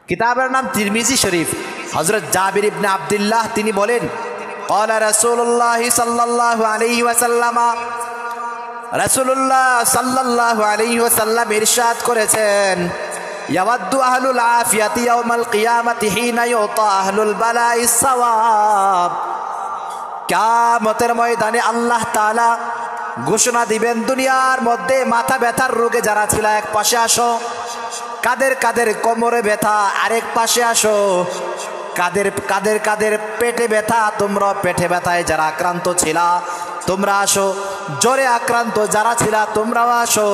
কিতাবের নাম তিরমিজি শরীফ। হযরত জাবির ইবনে আব্দুল্লাহ তিনি বলেন, ক্বালা রাসূলুল্লাহ সাল্লাল্লাহু আলাইহি ওয়াসাল্লাম, রাসূলুল্লাহ সাল্লাল্লাহু আলাইহি ওয়াসাল্লাম ইরশাদ করেছেন, ইয়াওয়াদ্দু আহলুল আফিয়াতি ইয়াওমাল কিয়ামাতি হিনা ইউতা আহলুল বালাইস সাওয়াব। কিয়ামতের ময়দানে আল্লাহ তাআলা ঘোষণা দিবেন, দুনিয়ার মধ্যে মাথা ব্যথার রোগে যারা ছিল এক পাশে আসো, কাদের কাদের কোমরে ব্যথা আরেক পাশে আসো, কাদের কাদের কাদের পেটে ব্যথা তোমরা পেটে ব্যথায় যারা আক্রান্ত ছিলা তোমরা আসো, জ্বরে আক্রান্ত যারা ছিলা তোমরাও আসো,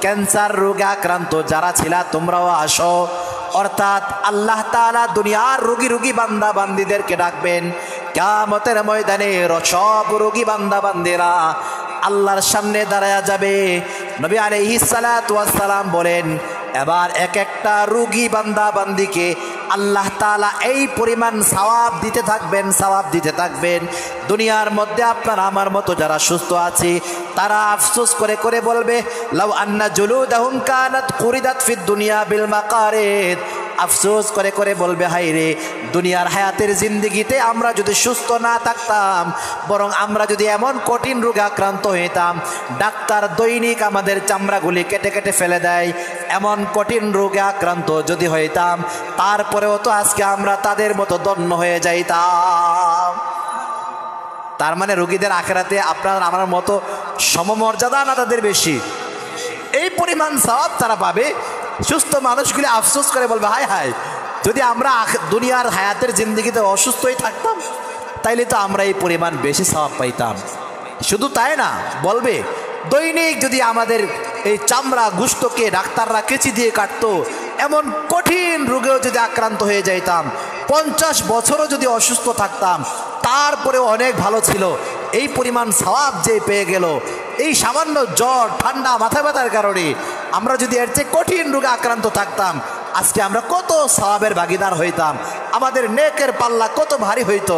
ক্যান্সার রোগে আক্রান্ত যারা ছিলা তোমরাও আসো। অর্থাৎ আল্লাহ তাআলা দুনিয়ার রোগী বান্দা বান্দীদেরকে ডাকবেন। কিয়ামতের ময়দানে সব রোগী বান্দা বান্দীরা আল্লাহর সামনে দাঁড়ায়া যাবে। নবী আলাইহিস সালাতু ওয়াস সালাম বলেন, এবার এক একটা রোগী বান্দা বান্দিকে আল্লাহ তাআলা এই পরিমাণ সওয়াব দিতে থাকবেন, সওয়াব দিতে থাকবেন। দুনিয়ার মধ্যে আপনার আমার মতো যারা সুস্থ আছে তারা আফসোস করে করে বলবে, লাউ আন্না জুলুদাহুম কানাত কুরিদাত ফিদ দুনিয়া বিল মাকারিদ। আফসোস করে করে বলবে, হায় রে, দুনিয়ার হায়াতের জিন্দেগিতে আমরা যদি সুস্থ না থাকতাম, বরং আমরা যদি এমন কঠিন রোগে আক্রান্ত হইতাম, ডাক্তার দৈনিক আমাদের চামড়াগুলি কেটে কেটে ফেলে দেয়, এমন কঠিন রোগে আক্রান্ত যদি হইতাম, তারপরেও তো আজকে আমরা তাদের মতো দন্য হয়ে যাইতাম। তার মানে রোগীদের আখিরাতে আপনার আমার মতো সমমর্যাদা না তাদের বেশি? এই পরিমাণ সওয়াব তারা পাবে। সুস্থ মানুষগুলি আফসোস করে বলবে, হায় হায়, যদি আমরা দুনিয়ার হায়াতের জিন্দগিতে অসুস্থই থাকতাম তাইলে তো আমরা এই পরিমাণ বেশি সওয়াব পাইতাম। শুধু তাই না, বলবে দৈনিক যদি আমাদের এই চামড়া গোশতকে ডাক্তাররা কেচি দিয়ে কাটতো, এমন কঠিন রোগেও যদি আক্রান্ত হয়ে যাইতাম, 50 বছরও যদি অসুস্থ থাকতাম, তারপরেও অনেক ভালো ছিল। এই পরিমাণ সওয়াব যে পেয়ে গেল, এই সামান্য জ্বর ঠান্ডা মাথা ব্যথার কারণে আমরা যদি এর চেয়ে কঠিন রোগে আক্রান্ত থাকতাম, আজকে আমরা কত সওয়াবের ভাগীদার হইতাম, আমাদের নেকের পাল্লা কত ভারী হইতো,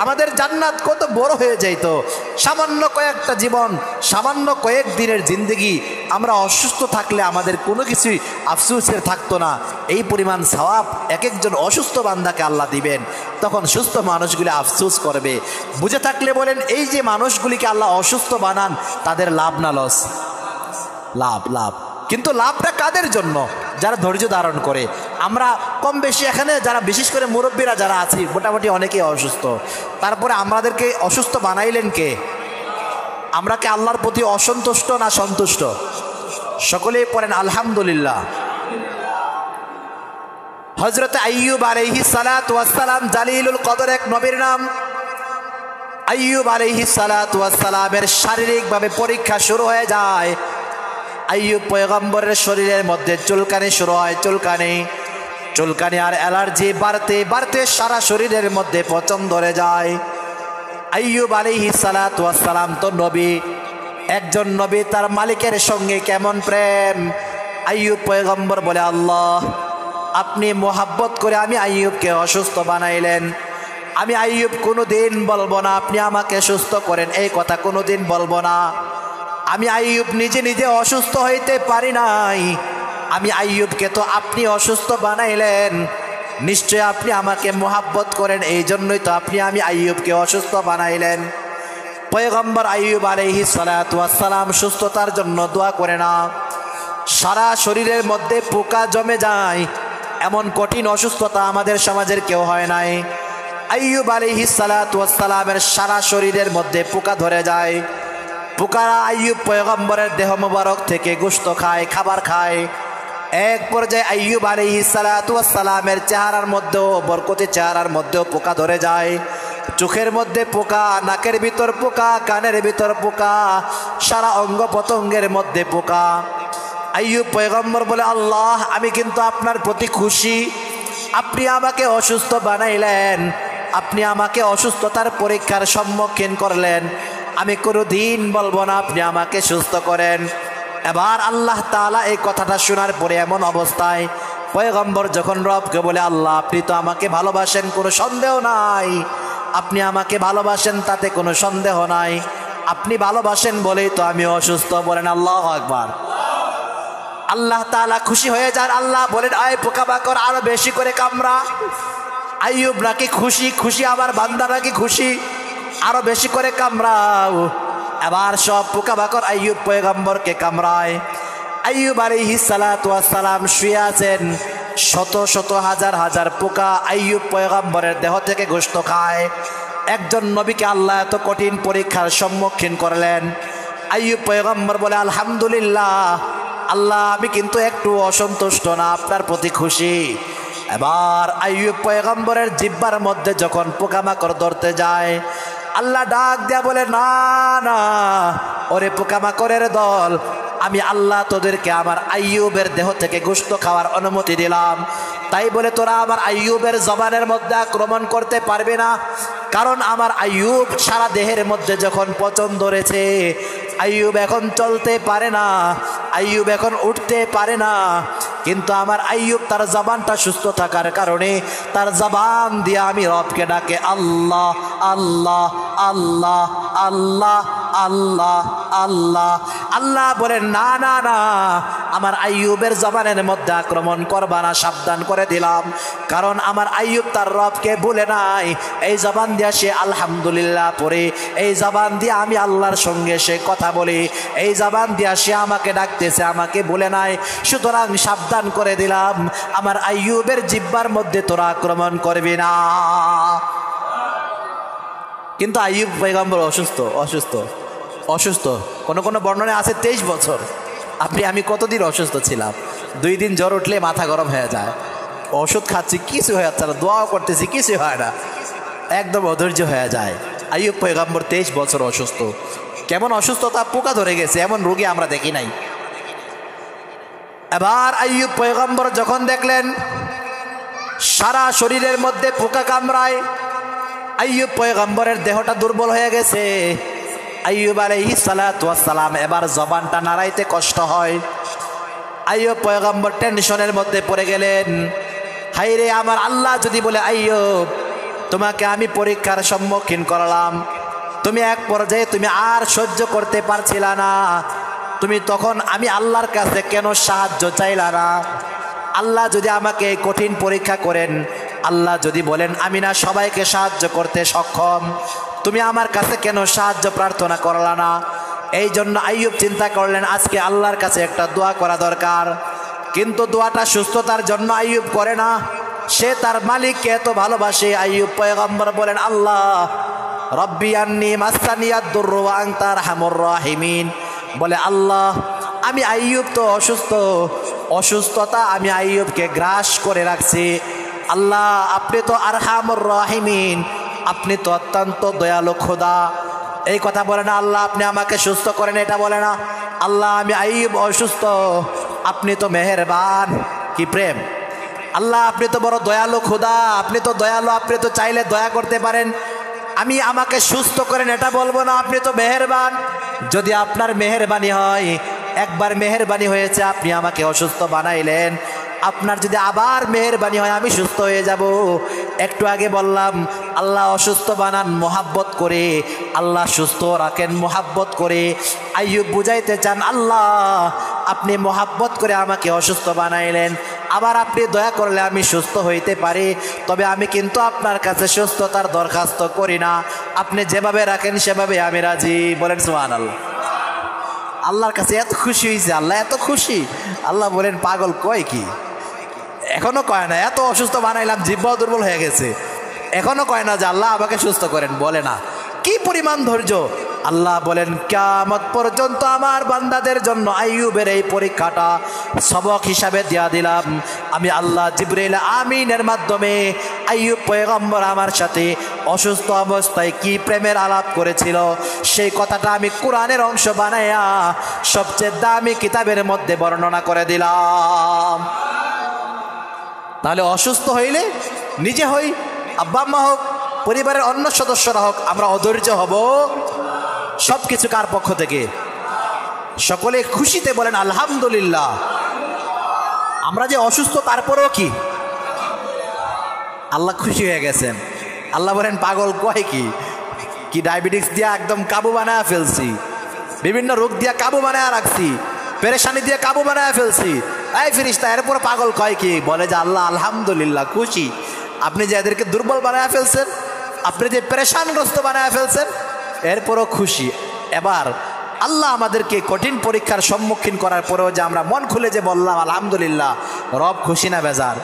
আমাদের জান্নাত কত বড় হয়ে যাইত। সামান্য কয়েকটা জীবন, সামান্য কয়েক দিনের জিন্দগি আমরা অসুস্থ থাকলে আমাদের কোনো কিছুই আফসোসের থাকতো না। এই পরিমাণ সওয়াব এক একজন অসুস্থ বান্দাকে আল্লাহ দিবেন। তখন সুস্থ মানুষগুলি আফসোস করবে। বুঝে থাকলে বলেন, এই যে মানুষগুলিকে আল্লাহ অসুস্থ বানান, তাদের লাভ না লস? লাভ, লাভ। কিন্তু লাভটা কাদের জন্য? যারা ধৈর্য ধারণ করে। আমরা কম বেশি এখানে যারা বিশেষ করে মুরব্বীরা যারা আছি, মোটামুটি অনেকেই অসুস্থ, তারপরে আমাদেরকে অসুস্থ বানাইলেন কে? আমরা কি আল্লাহর প্রতি অসন্তুষ্ট না সন্তুষ্ট? সকলেই পড়েন আলহামদুলিল্লাহ। হযরত আইয়ুব আলাইহিস সালাতু ওয়াস সালাম জালিলুল কদর এক নবীর নাম। আইয়ুব আলাইহিস সালাতু ওয়াস সালামের শারীরিকভাবে পরীক্ষা শুরু হয়ে যায়। আইয়ুব পয়গম্বরের শরীরের মধ্যে চুলকানি শুরু হয়, চুলকানি আর অ্যালার্জি বাড়তে বাড়তে সারা শরীরের মধ্যে পচন ধরে যায়। আইয়ুব আলাইহিস সালাতু ওয়াস সালাম তো নবী, একজন নবী, তার মালিকের সঙ্গে কেমন প্রেম। আইয়ুব পয়গম্বর বলে, আল্লাহ, আপনি মোহাব্বত করে আমি আইয়ুবকে অসুস্থ বানাইলেন। আমি আইয়ুব কোনো দিন বলবো না আপনি আমাকে সুস্থ করেন, এই কথা কোনো দিন বলবো না। আমি আইয়ুব নিজে নিজে অসুস্থ হইতে পারি নাই, আমি আইয়ুবকে তো আপনি অসুস্থ বানাইলেন, নিশ্চয় আপনি আমাকে মোহাব্বত করেন, এই জন্যই তো আপনি আমি আইয়ুবকে অসুস্থ বানাইলেন। পয়গম্বর আইয়ুব আলাইহিস সালাতু ওয়াস সালাম সুস্থতার জন্য দোয়া করে না। সারা শরীরের মধ্যে পোকা জমে যায়, এমন কঠিন অসুস্থতা আমাদের সমাজের কেউ হয় নাই। আইয়ুব আলাইহিস সালাতু ওয়াস সালামের সারা শরীরের মধ্যে পোকা ধরে যায়। পোকারা আইয়ুব পয়গম্বরের দেহ মোবারক থেকে গোশত খায়, খাবার খায়। এক পর্যায়ে আইয়ুব আলাইহিস সালাতু ওয়াস সালামের চেহারার মধ্যেও, বরকতি চেহারার মধ্যেও পোকা ধরে যায়। চোখের মধ্যে পোকা, নাকের ভিতর পোকা, কানের ভিতর পোকা, সারা অঙ্গ প্রত্যঙ্গের মধ্যে পোকা। আইয়ুব পয়গম্বর বলে, আল্লাহ, আমি কিন্তু আপনার প্রতি খুশি, আপনি আমাকে অসুস্থ বানাইলেন, আপনি আমাকে অসুস্থতার পরীক্ষার সম্মুখীন করলেন, আমি কোনো দিন বলবো না আপনি আমাকে সুস্থ করেন। এবার আল্লাহ তাআলা এই কথাটা শোনার পরে এমন অবস্থায় পয়গম্বর যখন রবকে বলে, আল্লাহ, আপনি তো আমাকে ভালোবাসেন, কোনো সন্দেহ নাই, আপনি আমাকে ভালোবাসেন, তাতে কোনো সন্দেহ নাই, আপনি ভালোবাসেন বলেই তো আমি অসুস্থ। বলেন আল্লাহু আকবার। আল্লাহ তাআলা খুশি হয়ে যান। আল্লাহ বলেন, আয় পোকামাকড় আরো বেশি করে কামড়া। আইয়ুব নাকি খুশি, খুশি আমার বান্দা নাকি খুশি, আরো বেশি করে কামড়াও। এবার সব পোকামাকড় আইয়ুব পয়গম্বরকে কামড়ায়। আইয়ুব আলাইহিস সালাতু ওয়াস সালাম শুয়ে আছেন, শত শত হাজার হাজার পোকা আইয়ুব পয়গম্বরের দেহ থেকে গোশত খায়। একজন নবীকে আল্লাহ এত কঠিন পরীক্ষার সম্মুখীন করলেন। আইয়ুব পয়গম্বর বলে, আলহামদুলিল্লাহ আল্লাহ, আমি কিন্তু একটু অসন্তুষ্ট না, আপনার প্রতি খুশি। এবার আইয়ুব পয়গম্বরের জিহ্বার মধ্যে যখন পোকামাকড় ধরতে যায়, আল্লাহ ডাক দেয়া বলে, না না ওরে পোকামাকড়ের দল, আমি আল্লাহ তোদেরকে আমার আইয়ুবের দেহ থেকে গোশত খাওয়ার অনুমতি দিলাম। তাই বলে তোরা আমার আইয়ুবের জবানের মধ্যে আক্রমণ করতে পারবে না, কারণ আমার আইয়ুব সারা দেহের মধ্যে যখন পচন ধরেছে, আইয়ুব এখন চলতে পারে না, আইয়ুব এখন উঠতে পারে না, কিন্তু আমার আইয়ুব তার জবানটা সুস্থ থাকার কারণে তার জবান দিয়ে আমি রবকে ডাকে আল্লাহ আল্লাহ আল্লাহ আল্লাহ আল্লাহ আল্লাহ। আল্লাহ বলেন, না না না, আমার আইয়ুবের জবানের মধ্যে আক্রমণ করবা না, সাবধান করে দিলাম, কারণ আমার আইয়ুব তার রবকে ভুলে নাই। এই জবান দিয়ে সে আলহামদুলিল্লাহ পড়ে, এই জবান দিয়ে আমি আল্লাহর সঙ্গে সে কথা বলি, এই জবান দিয়ে সে আমাকে ডাকতেছে, আমাকে ভুলে নাই। সুতরাং সাবধান করে দিলাম, আমার আইয়ুবের জিহ্বার মধ্যে তোরা আক্রমণ করবি না। কিন্তু আইয়ুব পয়গম্বর অসুস্থ অসুস্থ অসুস্থ। কোনো কোনো বর্ণনায় আছে 23 বছর। আমি কতদিন অসুস্থ ছিলাম, 2 দিন জ্বর উঠলে মাথা গরম হয়ে যায়, ওষুধ খাচ্ছি কিছু হয়ে যাচ্ছে না, দোয়াও করতেছি কিছু হয় না, একদম অধৈর্য হয়ে যায়। আইয়ুব পয়গম্বর 23 বছর অসুস্থ। কেমন অসুস্থতা, পোকা ধরে গেছে, এমন রোগী আমরা দেখি নাই। এবার আইয়ুব পয়গম্বর যখন দেখলেন সারা শরীরের মধ্যে পোকা কামড়ায়, আইয়ুব পয়গম্বরের দেহটা দুর্বল হয়ে গেছে। আইয়ুব আলাইহিস সালাতু ওয়াস সালাম এবার জবানটা নাড়াইতে কষ্ট হয়। আইয়ুব পয়গম্বর টেনশনের মধ্যে পড়ে গেলেন, হায়রে আমার আল্লাহ যদি বলে, আইয়ুব তোমাকে আমি পরীক্ষার সম্মুখীন করলাম, তুমি এক পর্যায়ে তুমি আর সহ্য করতে পারছিলা না, তুমি তখন আমি আল্লাহর কাছে কেন সাহায্য চাইলা না? আল্লাহ যদি আমাকে কঠিন পরীক্ষা করেন, আল্লাহ যদি বলেন আমি না সবাইকে সাহায্য করতে সক্ষম, তুমি আমার কাছে কেন সাহায্য প্রার্থনা করলা না? এই জন্য আইয়ুব চিন্তা করলেন আজকে আল্লাহর কাছে একটা দোয়া করা দরকার। কিন্তু দোয়াটা সুস্থতার জন্য আইয়ুব করে না, সে তার মালিককে এত ভালোবাসে। আইয়ুব পয়গম্বর বলেন, আল্লাহ রব্বি আন্নি মাসানিয়াদ দুররু ওয়া আনতা আরহামুর রাহিমিন, বলে আল্লাহ আমি আইয়ুব তো অসুস্থ, অসুস্থতা আমি আইয়ুবকে গ্রাস করে রাখছি। আল্লাহ আপনি তো আরহামুর রাহিমিন, আপনি তো অত্যন্ত দয়ালু খোদা। এই কথা বলে না আল্লাহ আপনি আমাকে সুস্থ করেন, এটা বলে না। আল্লাহ আমি আইয়ুব অসুস্থ, আপনি তো মেহেরবান। কি প্রেম! আল্লাহ আপনি তো বড় দয়ালু খোদা, আপনি তো দয়ালু, আপনি তো চাইলে দয়া করতে পারেন, আমি আমাকে সুস্থ করেন এটা বলবো না, আপনি তো মেহেরবান। যদি আপনার মেহেরবানি হয়, একবার মেহেরবানি হয়েছে আপনি আমাকে অসুস্থ বানাইলেন, আপনার যদি আবার মেহেরবানি হয় আমি সুস্থ হয়ে যাব। একটু আগে বললাম আল্লাহ অসুস্থ বানান মোহাব্বত করে, আল্লাহ সুস্থ রাখেন মোহাব্বত করে। আইয়ুব বুঝাইতে চান আল্লাহ আপনি মোহাব্বত করে আমাকে অসুস্থ বানাইলেন, আবার আপনি দয়া করলে আমি সুস্থ হইতে পারি, তবে আমি কিন্তু আপনার কাছে সুস্থতার দরখাস্ত করি না, আপনি যেভাবে রাখেন সেভাবে আমি রাজি। বলেন সুবহানাল্লাহ। আল্লাহর কাছে এত খুশি হয়েছে, আল্লাহ এত খুশি। আল্লাহ বলেন পাগল কয় কি, এখনো কয় না এত অসুস্থ বানাইলাম, জিহ্বাও দুর্বল হয়ে গেছে, এখনো কয় না যে আল্লাহ আমাকে সুস্থ করেন, বলে না। কি পরিমাণ ধৈর্য! আল্লাহ বলেন কিয়ামত পর্যন্ত আমার বান্দাদের জন্য আইয়ুবের এই পরীক্ষাটা সবক হিসাবে দিয়া দিলাম আমি আল্লাহ। জিবরাইল আমিনের মাধ্যমে আইয়ুব পয়গম্বর আমার সাথে অসুস্থ অবস্থায় কি প্রেমের আলাপ করেছিল সেই কথাটা আমি কোরআনের অংশ বানাইয়া সবচেয়ে দামি কিতাবের মধ্যে বর্ণনা করে দিলাম। তাহলে অসুস্থ হইলে নিজে হই, আব্বা আম্মা হোক, পরিবারের অন্য সদস্যরা হোক, আমরা অধৈর্য হব। সব কিছু কার পক্ষ থেকে? সকলে খুশিতে বলেন আলহামদুলিল্লাহ। আমরা যে অসুস্থ তারপরেও কি আল্লাহ খুশি হয়ে গেছেন। আল্লাহ বলেন পাগল কয় কি ডায়াবেটিস দিয়া একদম কাবু বানায় ফেলছি, বিভিন্ন রোগ দিয়া কাবু বানায় রাখছি, পেরেশানি দিয়ে কাবু বানায় ফেলছি। এই ফেরেশতা এরপর পাগল কয় কি? বলে যে আল্লাহ আলহামদুলিল্লাহ, খুশি আপনি যে এদেরকে দুর্বল বানায় ফেলছেন, আপনি যে পেরেশানগ্রস্ত বানায় ফেলছেন, এরপরও খুশি। এবার আল্লাহ আমাদেরকে কঠিন পরীক্ষার সম্মুখীন করার পরেও যে আমরা মন খুলে যে বললাম আলহামদুলিল্লাহ, রব খুশি না বেজার?